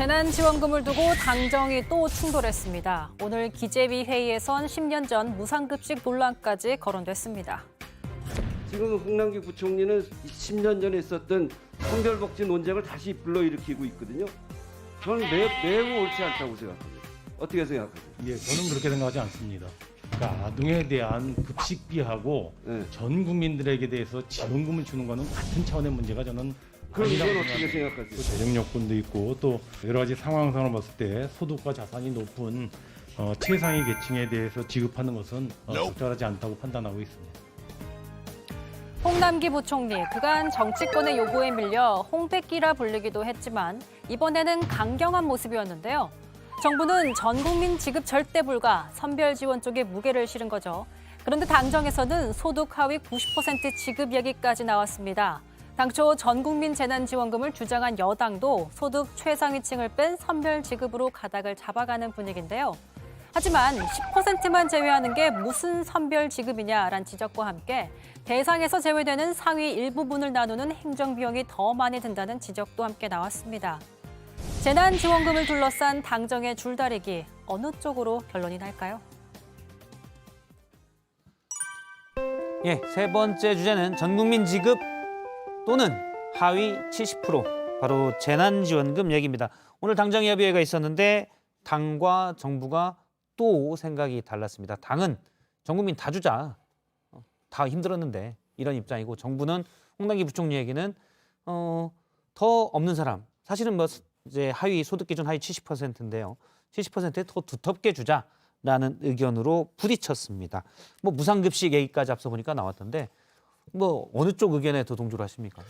재난지원금을 두고 당정이 또 충돌했습니다. 오늘 기재위 회의에선 10년 전 무상급식 논란까지 거론됐습니다. 지금 홍남기 부총리는 10년 전에 있었던 성별복지 논쟁을 다시 불러일으키고 있거든요. 저는 매우 옳지 않다고 생각합니다. 어떻게 생각하세요? 예, 저는 그렇게 생각하지 않습니다. 그러니까 아동에 대한 급식비하고 네. 전 국민들에게 대해서 지원금을 주는 거는 같은 차원의 문제가 저는 그럼 이건 아니라고 어떻게 생각합니다. 또 생각하세요? 재정 여건도 있고 또 여러 가지 상황상을 봤을 때 소득과 자산이 높은 최상위 계층에 대해서 지급하는 것은 적절하지 않다고 판단하고 있습니다. 홍남기 부총리, 그간 정치권의 요구에 밀려 홍백기라 불리기도 했지만 이번에는 강경한 모습이었는데요. 정부는 전 국민 지급 절대 불가, 선별 지원 쪽에 무게를 실은 거죠. 그런데 당정에서는 소득 하위 90% 지급 얘기까지 나왔습니다. 당초 전 국민 재난지원금을 주장한 여당도 소득 최상위층을 뺀 선별 지급으로 가닥을 잡아가는 분위기인데요. 하지만 10%만 제외하는 게 무슨 선별 지급이냐란 지적과 함께 대상에서 제외되는 상위 일부분을 나누는 행정비용이 더 많이 든다는 지적도 함께 나왔습니다. 재난지원금을 둘러싼 당정의 줄다리기, 어느 쪽으로 결론이 날까요? 예, 세 번째 주제는 전국민 지급 또는 하위 70%, 바로 재난지원금 얘기입니다. 오늘 당정협의회가 있었는데 당과 정부가 또 생각이 달랐습니다. 당은 전 국민 다 주자, 다 힘들었는데 이런 입장이고, 정부는 홍남기 부총리 얘기는 더 없는 사람, 사실은 뭐 이제 하위 소득 기준 하위 70%인데요. 70%에 더 두텁게 주자라는 의견으로 부딪혔습니다. 뭐 무상급식 얘기까지 앞서 보니까 나왔던데, 뭐 어느 쪽 의견에 더 동조를 하십니까?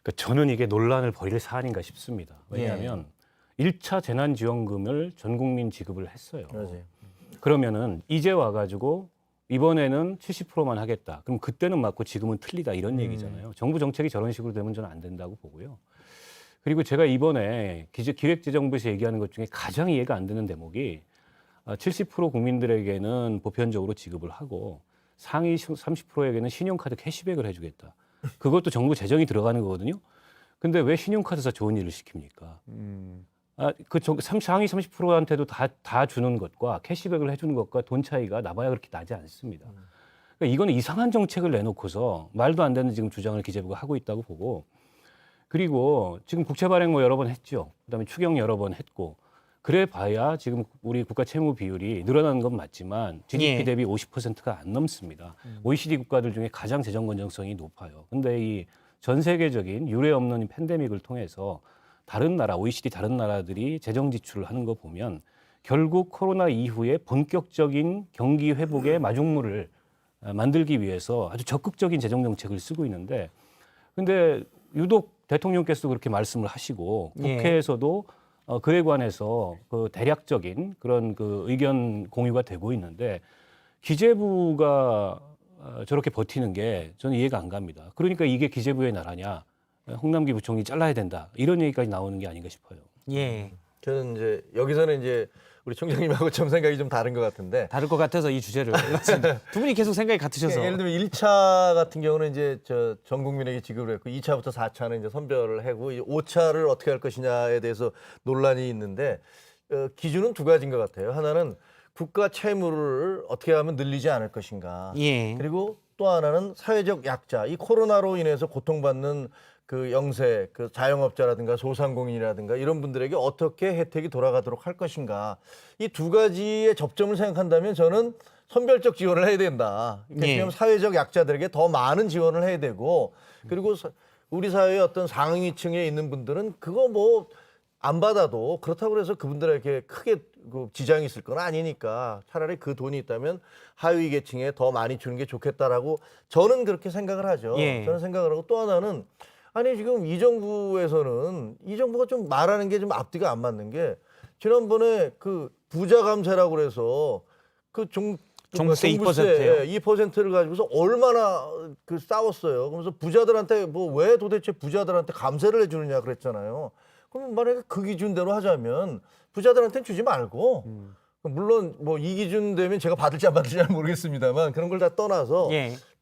그러니까 저는 이게 논란을 벌일 사안인가 싶습니다. 왜냐하면 1차 재난지원금을 전 국민 지급을 했어요. 그러면은 이제 와가지고 이번에는 70%만 하겠다. 그럼 그때는 맞고 지금은 틀리다, 이런 얘기잖아요. 정부 정책이 저런 식으로 되면 저는 안 된다고 보고요. 그리고 제가 이번에 기획재정부에서 얘기하는 것 중에 가장 이해가 안 되는 대목이 70% 국민들에게는 보편적으로 지급을 하고 상위 30%에게는 신용카드 캐시백을 해주겠다. 그것도 정부 재정이 들어가는 거거든요. 근데 왜 신용카드사 좋은 일을 시킵니까? 상위 30%한테도 다 주는 것과 캐시백을 해주는 것과 돈 차이가 나봐야 그렇게 나지 않습니다. 그러니까 이거는 이상한 정책을 내놓고서 말도 안 되는 지금 주장을 기재부가 하고 있다고 보고, 그리고 지금 국채 발행 뭐 여러 번 했죠. 그다음에 추경 여러 번 했고, 그래 봐야 지금 우리 국가 채무 비율이 늘어나는 건 맞지만 GDP 대비 50%가 안 넘습니다. OECD 국가들 중에 가장 재정 건전성이 높아요. 근데 이 전 세계적인 유례 없는 팬데믹을 통해서 다른 나라, OECD 다른 나라들이 재정 지출을 하는 거 보면 결국 코로나 이후에 본격적인 경기 회복의 마중물을 만들기 위해서 아주 적극적인 재정 정책을 쓰고 있는데, 근데 유독 대통령께서도 그렇게 말씀을 하시고 국회에서도 그에 관해서 그 대략적인 그런 그 의견 공유가 되고 있는데, 기재부가 저렇게 버티는 게 저는 이해가 안 갑니다. 그러니까 이게 기재부의 나라냐, 홍남기 부총리 잘라야 된다, 이런 얘기까지 나오는 게 아닌가 싶어요. 예, 저는 이제 여기서는 이제 우리 총장님하고 좀 생각이 좀 다른 것 같은데, 다를 것 같아서 이 주제를 두 분이 계속 생각이 같으셔서. 예를 들면 1차 같은 경우는 이제 전 국민에게 지급을 했고 2차부터 4차는 이제 선별을 하고 5차를 어떻게 할 것이냐에 대해서 논란이 있는데, 기준은 두 가지인 것 같아요. 하나는 국가 채무를 어떻게 하면 늘리지 않을 것인가. 예. 그리고 또 하나는 사회적 약자, 이 코로나로 인해서 고통받는 그 영세, 그 자영업자라든가 소상공인이라든가 이런 분들에게 어떻게 혜택이 돌아가도록 할 것인가. 이 두 가지의 접점을 생각한다면 저는 선별적 지원을 해야 된다. 그러니까 지금 사회적 약자들에게 더 많은 지원을 해야 되고, 그리고 우리 사회의 어떤 상위층에 있는 분들은 그거 뭐 안 받아도 그렇다고 해서 그분들에게 크게 그 지장이 있을 건 아니니까 차라리 그 돈이 있다면 하위 계층에 더 많이 주는 게 좋겠다라고 저는 그렇게 생각을 하죠. 저는 생각을 하고, 또 하나는 아니 지금 이 정부가 좀 말하는 게 좀 앞뒤가 안 맞는 게, 지난번에 그 부자 감세라고 그래서 그 종부세 2%를 가지고서 얼마나 그 싸웠어요. 그러면서 부자들한테 뭐 왜 도대체 부자들한테 감세를 해주느냐 그랬잖아요. 그럼 만약에 그 기준대로 하자면 부자들한테는 주지 말고, 물론 뭐 이 기준 되면 제가 받을지 안 받을지 잘 모르겠습니다만 그런 걸 다 떠나서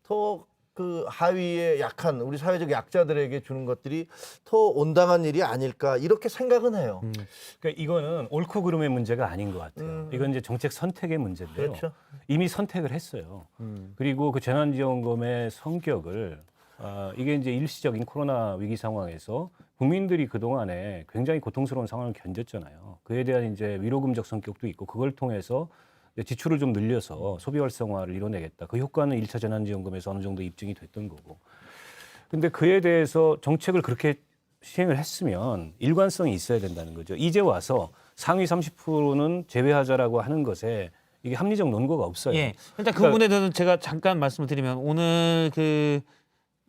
더 그 하위에 약한 우리 사회적 약자들에게 주는 것들이 더 온당한 일이 아닐까 이렇게 생각은 해요. 그러니까 이거는 옳고 그름의 문제가 아닌 것 같아요. 이건 이제 정책 선택의 문제인데요. 그렇죠. 이미 선택을 했어요. 그리고 그 재난지원금의 성격을 이게 이제 일시적인 코로나 위기 상황에서 국민들이 그동안에 굉장히 고통스러운 상황을 견뎠잖아요. 그에 대한 이제 위로금적 성격도 있고 그걸 통해서 지출을 좀 늘려서 소비 활성화를 이뤄내겠다. 그 효과는 1차 재난지원금에서 어느 정도 입증이 됐던 거고. 근데 그에 대해서 정책을 그렇게 시행을 했으면 일관성이 있어야 된다는 거죠. 이제 와서 상위 30%는 제외하자라고 하는 것에 이게 합리적 논거가 없어요. 예. 일단 그 그러니까- 부분에 대해서는 제가 잠깐 말씀을 드리면 오늘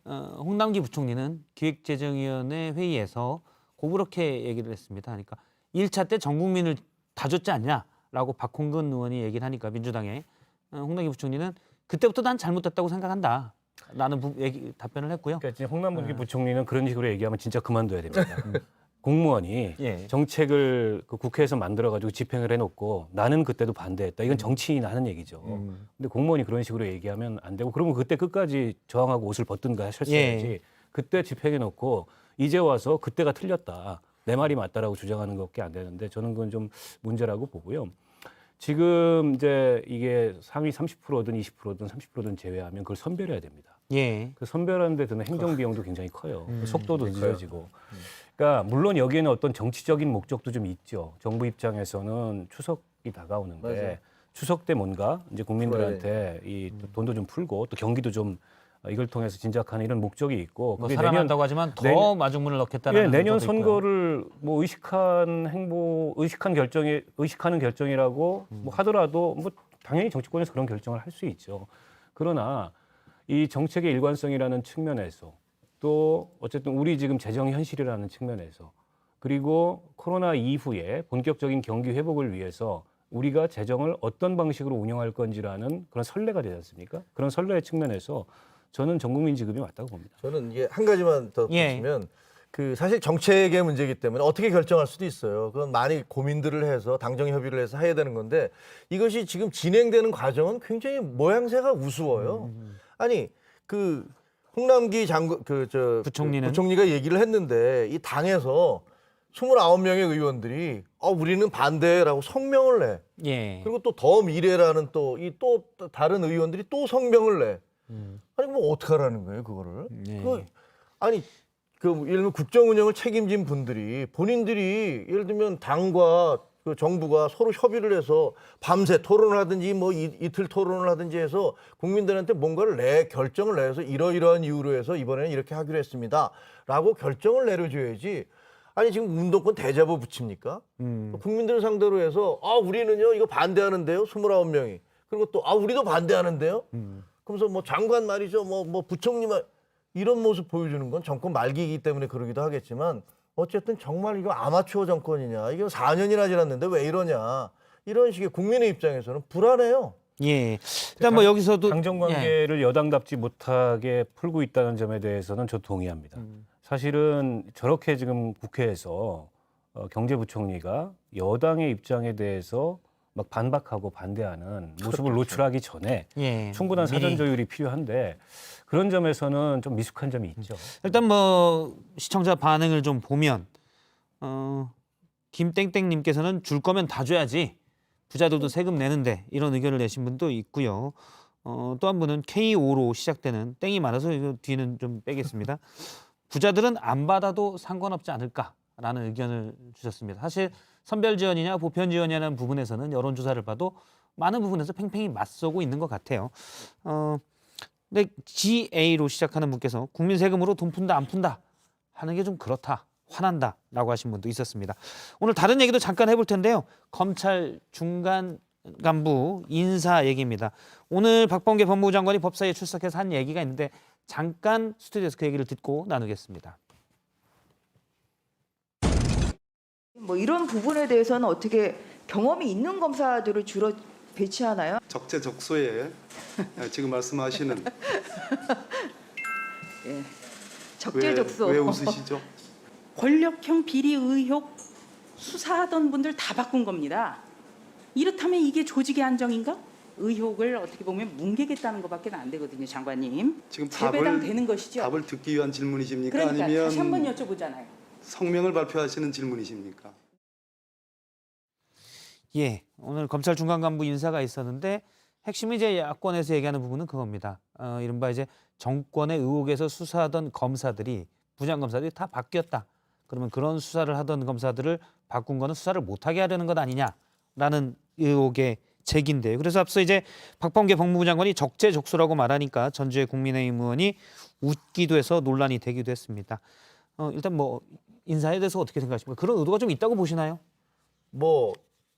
홍남기 부총리는 기획재정위원회 회의에서 그렇게 얘기를 했습니다. 그러니까 1차 때 전 국민을 다 줬지 않냐라고 박홍근 의원이 얘기를 하니까 민주당의 홍남기 부총리는 그때부터 난 잘못됐다고 생각한다. 라는 답변을 했고요. 그러니까 이제 홍남기 부총리는 그런 식으로 얘기하면 진짜 그만둬야 됩니다. 공무원이 예. 정책을 그 국회에서 만들어가지고 집행을 해놓고 나는 그때도 반대했다. 이건 정치인이 하는 얘기죠. 근데 공무원이 그런 식으로 얘기하면 안 되고 그러면 그때 끝까지 저항하고 옷을 벗든가 하셨어야지. 예. 그때 집행해놓고 이제 와서 그때가 틀렸다. 내 말이 맞다라고 주장하는 것밖에 안 되는데 저는 그건 좀 문제라고 보고요. 지금 이제 이게 상위 30%든 20%든 30%든 제외하면 그걸 선별해야 됩니다. 예. 그 선별하는 데 드는 행정 비용도 굉장히 커요. 속도도 늦어지고. 그러니까 물론 여기에는 어떤 정치적인 목적도 좀 있죠. 정부 입장에서는 추석이 다가오는데 맞아요. 추석 때 뭔가 이제 국민들한테 이 돈도 좀 풀고 또 경기도 좀 이걸 통해서 진작하는 이런 목적이 있고 뭐 그게 사람한다고 하지만 더 내년- 마중물을 넣겠다는 예, 내년 선거를 뭐 의식하는 결정이라고 뭐 하더라도 뭐 당연히 정치권에서 그런 결정을 할 수 있죠. 그러나 이 정책의 일관성이라는 측면에서 또 어쨌든 우리 지금 재정 현실이라는 측면에서 그리고 코로나 이후에 본격적인 경기 회복을 위해서 우리가 재정을 어떤 방식으로 운영할 건지라는 그런 선례가 되지 않습니까? 그런 선례의 측면에서 저는 전 국민 지급이 맞다고 봅니다. 저는 이게 한 가지만 더 예. 보시면 그 사실 정책의 문제이기 때문에 어떻게 결정할 수도 있어요. 그건 많이 고민들을 해서 당정 협의를 해서 해야 되는 건데 이것이 지금 진행되는 과정은 굉장히 모양새가 우스워요. 아니 그 홍남기 부총리가 얘기를 했는데 이 당에서 29명의 의원들이 우리는 반대라고 성명을 내. 예. 그리고 또 더 미래라는 또 다른 의원들이 또 성명을 내. 아니 뭐 어떡하라는 거예요 그거를? 네. 예를 들면 국정 운영을 책임진 분들이 본인들이 예를 들면 당과 그 정부가 서로 협의를 해서 밤새 토론을 하든지 뭐 이틀 토론을 하든지 해서 국민들한테 뭔가를 결정을 내서 이러이러한 이유로 해서 이번에는 이렇게 하기로 했습니다라고 결정을 내려줘야지. 아니 지금 운동권 대자보 붙입니까? 국민들을 상대로 해서 우리는요 이거 반대하는데요 29명이. 그리고 또 우리도 반대하는데요. 그러면서 뭐 장관 말이죠 뭐 부총리 말 이런 모습 보여주는 건 정권 말기이기 때문에 그러기도 하겠지만 어쨌든 정말 이거 아마추어 정권이냐 이거 4년이나 지났는데 왜 이러냐 이런 식의 국민의 입장에서는 불안해요. 예. 일단 뭐 여기서도 당정 관계를 여당답지 못하게 풀고 있다는 점에 대해서는 저 동의합니다. 사실은 저렇게 지금 국회에서 경제부총리가 여당의 입장에 대해서 막 반박하고 반대하는 모습을 노출하기 전에 예. 충분한 미리. 사전 조율이 필요한데 그런 점에서는 좀 미숙한 점이 있죠. 일단 뭐 시청자 반응을 좀 보면 김땡땡님께서는 줄 거면 다 줘야지 부자들도 세금 내는데 이런 의견을 내신 분도 있고요. 또 한 분은 K5로 시작되는 땡이 많아서 이거 뒤는 좀 빼겠습니다. 부자들은 안 받아도 상관없지 않을까라는 의견을 주셨습니다. 사실 선별 지원이냐 보편 지원이냐는 부분에서는 여론조사를 봐도 많은 부분에서 팽팽히 맞서고 있는 것 같아요. 근데 GA로 시작하는 분께서 국민 세금으로 돈 푼다 안 푼다 하는 게 좀 그렇다. 화난다라고 하신 분도 있었습니다. 오늘 다른 얘기도 잠깐 해볼 텐데요. 검찰 중간 간부 인사 얘기입니다. 오늘 박범계 법무부 장관이 법사위에 출석해서 한 얘기가 있는데 잠깐 스튜디오에서 그 얘기를 듣고 나누겠습니다. 뭐 이런 부분에 대해서는 어떻게 경험이 있는 검사들을 주로 배치하나요? 적재적소에 지금 말씀하시는 예. 적재적소. 왜 웃으시죠? 권력형 비리 의혹 수사하던 분들 다 바꾼 겁니다. 이렇다면 이게 조직의 안정인가? 의혹을 어떻게 보면 뭉개겠다는 것밖에 안 되거든요, 장관님. 지금 재배당 되는 것이죠. 답을 듣기 위한 질문이십니까? 그러니까 아니면 다시 한번 여쭤보잖아요. 성명을 발표하시는 질문이십니까? 예, 오늘 검찰 중간 간부 인사가 있었는데 핵심이 이제 야권에서 얘기하는 부분은 그겁니다. 이른바 이제 정권의 의혹에서 수사하던 검사들이 부장 검사들이 다 바뀌었다. 그러면 그런 수사를 하던 검사들을 바꾼 거는 수사를 못하게 하려는 것 아니냐라는 의혹의 제기인데요. 그래서 앞서 이제 박범계 법무부 장관이 적재적소라고 말하니까 전주의 국민의힘 의원이 웃기도 해서 논란이 되기도 했습니다. 일단 뭐 인사에 대해서 어떻게 생각하십니까? 그런 의도가 좀 있다고 보시나요? 뭐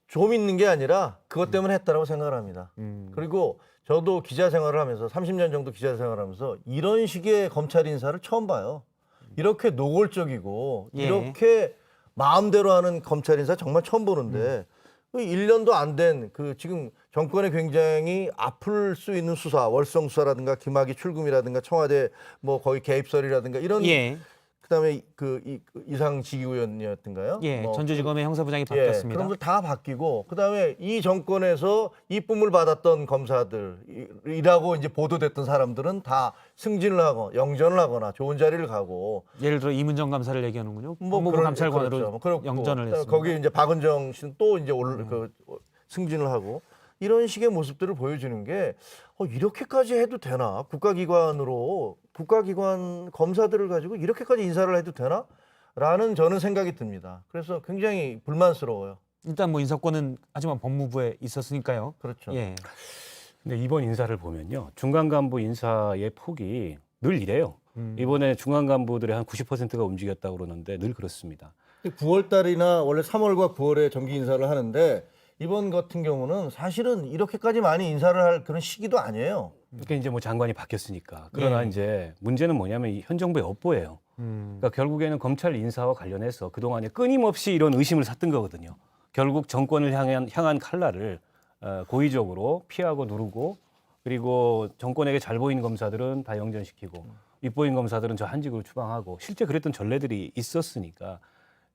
좀 있는 게 아니라 그것 때문에 했다라고 생각을 합니다. 그리고 저도 기자 생활을 하면서 30년 정도 기자 생활을 하면서 이런 식의 검찰 인사를 처음 봐요. 이렇게 노골적이고 예. 이렇게 마음대로 하는 검찰 인사 정말 처음 보는데 1년도 안 된 그 지금 정권에 굉장히 아플 수 있는 수사, 월성 수사라든가 김학의 출금이라든가 청와대 뭐 거의 개입설이라든가 이런 예, 그다음에 이상지기의원이었던가요? 예, 뭐 전주지검의 형사부장이 예, 바뀌었습니다. 그런 걸 다 바뀌고 그다음에 이 정권에서 이쁨을 받았던 검사들이라고 이제 보도됐던 사람들은 다 승진을 하고 영전을 하거나 좋은 자리를 가고 예를 들어 이문정 감사를 얘기하는군요. 뭐 법무부 그런- 감찰관으로 그렇죠. 뭐 그렇고 영전을 했습니다. 거기 이제 박은정 씨는 또 이제 승진을 하고 이런 식의 모습들을 보여주는 게 이렇게까지 해도 되나? 국가기관 검사들을 가지고 이렇게까지 인사를 해도 되나? 라는 저는 생각이 듭니다. 그래서 굉장히 불만스러워요. 일단 뭐 인사권은 하지만 법무부에 있었으니까요. 그렇죠. 예. 근데 이번 인사를 보면요. 중간 간부 인사의 폭이 늘 이래요. 이번에 중간 간부들의 한 90%가 움직였다고 그러는데 늘 그렇습니다. 9월 달이나 원래 3월과 9월에 정기 인사를 하는데 이번 같은 경우는 사실은 이렇게까지 많이 인사를 할 그런 시기도 아니에요. 그러니까 이제 뭐 장관이 바뀌었으니까. 그러나 이제 문제는 뭐냐면 이 현 정부의 업보예요. 그러니까 결국에는 검찰 인사와 관련해서 그동안에 끊임없이 이런 의심을 샀던 거거든요. 결국 정권을 향한 칼날을 고의적으로 피하고 누르고 그리고 정권에게 잘 보이는 검사들은 다 영전시키고 윗보인 검사들은 저 한직으로 추방하고 실제 그랬던 전례들이 있었으니까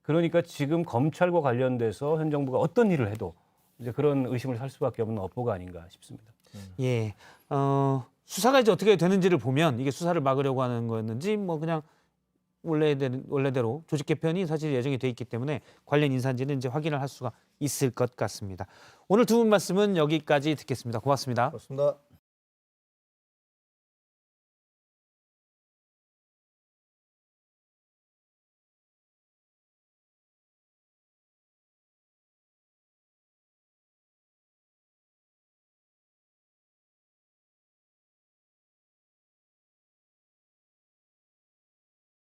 그러니까 지금 검찰과 관련돼서 현 정부가 어떤 일을 해도 이제 그런 의심을 살 수밖에 없는 업보가 아닌가 싶습니다. 예. 수사가 이제 어떻게 되는지를 보면 이게 수사를 막으려고 하는 거였는지 뭐 그냥 원래대로 조직 개편이 사실 예정이 돼 있기 때문에 관련 인사인지는 이제 확인을 할 수가 있을 것 같습니다. 오늘 두 분 말씀은 여기까지 듣겠습니다. 고맙습니다. 그렇습니다.